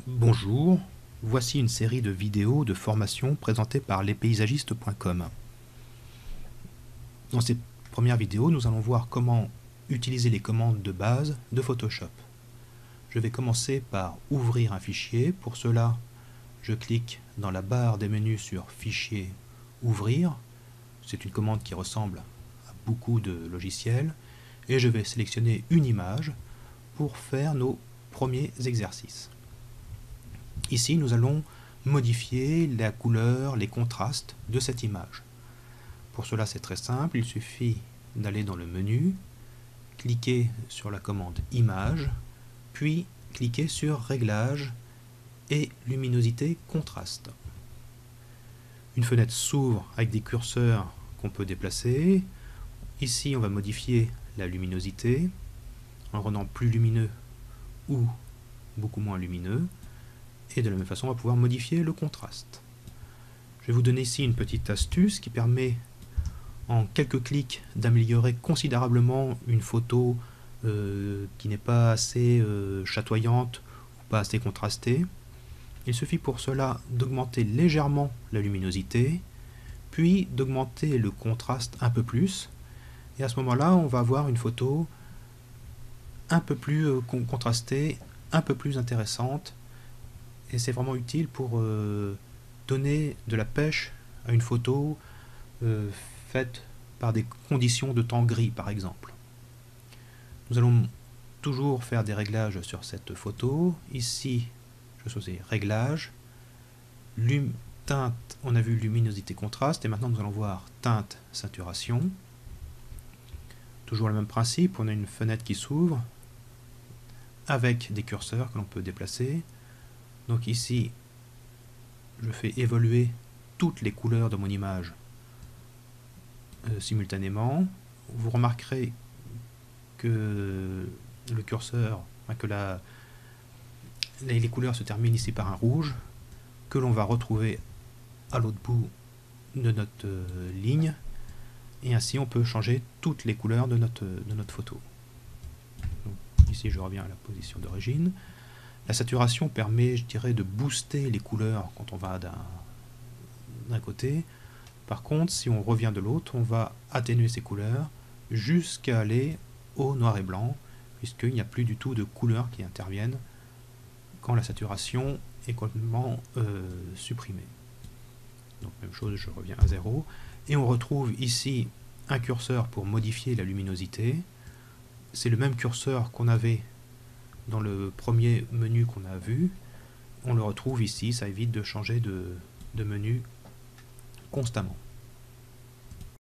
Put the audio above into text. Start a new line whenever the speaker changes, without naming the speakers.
Bonjour, voici une série de vidéos de formation présentées par lespaysagistes.com. Dans cette première vidéo, nous allons voir comment utiliser les commandes de base de Photoshop. Je vais commencer par ouvrir un fichier. Pour cela, je clique dans la barre des menus sur Fichier, Ouvrir. C'est une commande qui ressemble à beaucoup de logiciels. Et je vais sélectionner une image pour faire nos premiers exercices. Ici, nous allons modifier la couleur, les contrastes de cette image. Pour cela, c'est très simple, il suffit d'aller dans le menu, cliquer sur la commande Image, puis cliquer sur Réglages et Luminosité Contraste. Une fenêtre s'ouvre avec des curseurs qu'on peut déplacer. Ici, on va modifier la luminosité en le rendant plus lumineux ou beaucoup moins lumineux. Et de la même façon, on va pouvoir modifier le contraste. Je vais vous donner ici une petite astuce qui permet en quelques clics d'améliorer considérablement une photo qui n'est pas assez chatoyante ou pas assez contrastée. Il suffit pour cela d'augmenter légèrement la luminosité, puis d'augmenter le contraste un peu plus. Et à ce moment-là, on va avoir une photo un peu plus contrastée, un peu plus intéressante. Et c'est vraiment utile pour donner de la pêche à une photo faite par des conditions de temps gris, par exemple. Nous allons toujours faire des réglages sur cette photo. Ici, je choisis Réglages, Teinte, on a vu luminosité contraste, et maintenant nous allons voir Teinte, saturation. Toujours le même principe, on a une fenêtre qui s'ouvre avec des curseurs que l'on peut déplacer. Donc ici, je fais évoluer toutes les couleurs de mon image simultanément. Vous remarquerez que le curseur, que les couleurs se terminent ici par un rouge, que l'on va retrouver à l'autre bout de notre ligne. Et ainsi, on peut changer toutes les couleurs de notre photo. Donc, ici, je reviens à la position d'origine. La saturation permet, je dirais, de booster les couleurs quand on va d'un côté. Par contre, si on revient de l'autre, on va atténuer ces couleurs jusqu'à aller au noir et blanc, puisqu'il n'y a plus du tout de couleurs qui interviennent quand la saturation est complètement supprimée. Donc même chose, je reviens à 0. Et on retrouve ici un curseur pour modifier la luminosité. C'est le même curseur qu'on avait dans le premier menu qu'on a vu. On le retrouve ici, ça évite de changer de menu constamment.